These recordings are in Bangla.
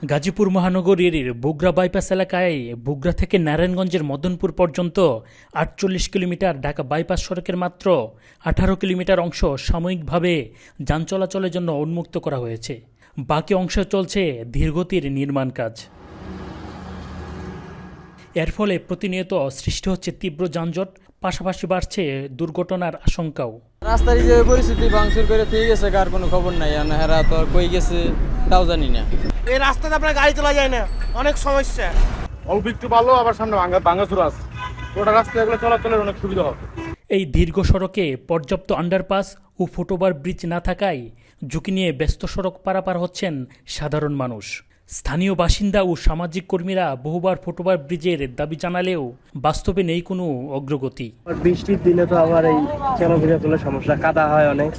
গাজীপুর মহানগরীর বুগরা বাইপাস এলাকায় বুগরা থেকে নারায়ণগঞ্জের মদনপুর পর্যন্ত ৪৮ কিলোমিটার ঢাকা বাইপাস সড়কের মাত্র ১৮ কিলোমিটার অংশ সাময়িকভাবে যান চলাচলের জন্য উন্মুক্ত করা হয়েছে। বাকি অংশে চলছে ধীরগতির নির্মাণ কাজ। এর ফলে প্রতিনিয়ত সৃষ্টি হচ্ছে তীব্র যানজট, পাশাপাশি বাড়ছে দুর্ঘটনার আশঙ্কাও। রাস্তার যে পরিস্থিতি ভাঙচুর করে থেকে গেছে, কার কোনো খবর নাই, হেরা তো কই গেছে তাও জানি না। এই রাস্তাতে আপনার গাড়ি চলা যায় না, অনেক সমস্যা। অল্প একটু ভালো, আবার সামনে ভাঙাচুরা আছে, ওটা রাস্তায় এগুলো চলাচলের অনেক সুবিধা হবে। এই দীর্ঘ সড়কে পর্যাপ্ত আন্ডারপাস ও ফুটওভার ব্রিজ না থাকায় ঝুঁকি নিয়ে ব্যস্ত সড়ক পারাপার হচ্ছেন সাধারণ মানুষ। স্থানীয় বাসিন্দা ও সামাজিক কর্মীরা বহুবার ফুটওভার ব্রিজের দাবি জানালেও বাস্তবে নেই কোনো অগ্রগতি। বৃষ্টির দিনে তো আবার এই চলাফেরা করলে সমস্যা, কাদা হয় অনেক,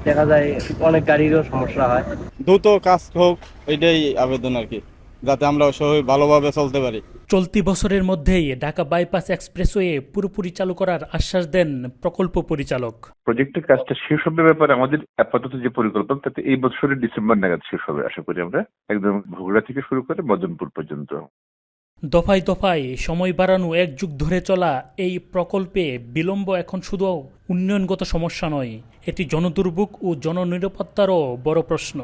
দেখা যায় অনেক গাড়িরও সমস্যা হয়। দ্রুত কাজ হোক, ওইটাই আবেদন আর কি, যাতে আমরা সবাই ভালোভাবে চলতে পারি। চলতি বছরের মধ্যেই ঢাকা বাইপাস এক্সপ্রেসওয়ে পুরোপুরি চালু করার আশ্বাস দেন প্রকল্প পরিচালক। প্রজেক্টের কাজটা শেষ হবে ব্যাপারে আমাদের আপাতত যে পরিকল্পনা, তাতে এই বছরের ডিসেম্বর নাগাদ শেষ হবে আশা করি আমরা, একদম ভোগড়া থেকে শুরু করে মদনপুর পর্যন্ত। দফায় দফায় সময় বাড়ানো এক যুগ ধরে চলা এই প্রকল্পে বিলম্ব এখন শুধু উন্নয়নগত সমস্যা নয়, এটি জনদুর্ভোগ ও জননিরাপত্তারও বড় প্রশ্ন।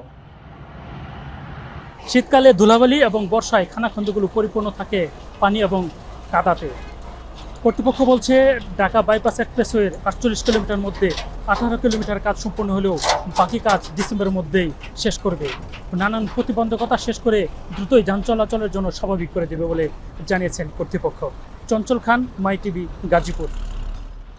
শীতকালে ধুলাবালি এবং বর্ষায় খানাখন্দগুলো পরিপূর্ণ থাকে পানি এবং কাদাতে। কর্তৃপক্ষ বলছে ঢাকা বাইপাস এক্সপ্রেসওয়ের ৪৮ কিলোমিটার মধ্যে ১৮ কিলোমিটার কাজ সম্পন্ন হলেও বাকি কাজ ডিসেম্বরের মধ্যেই শেষ করবে। নানান প্রতিবন্ধকতা শেষ করে দ্রুতই যান চলাচলের জন্য স্বাভাবিক করে দেবে বলে জানিয়েছেন কর্তৃপক্ষ। চঞ্চল খান, মাই টিভি, গাজীপুর।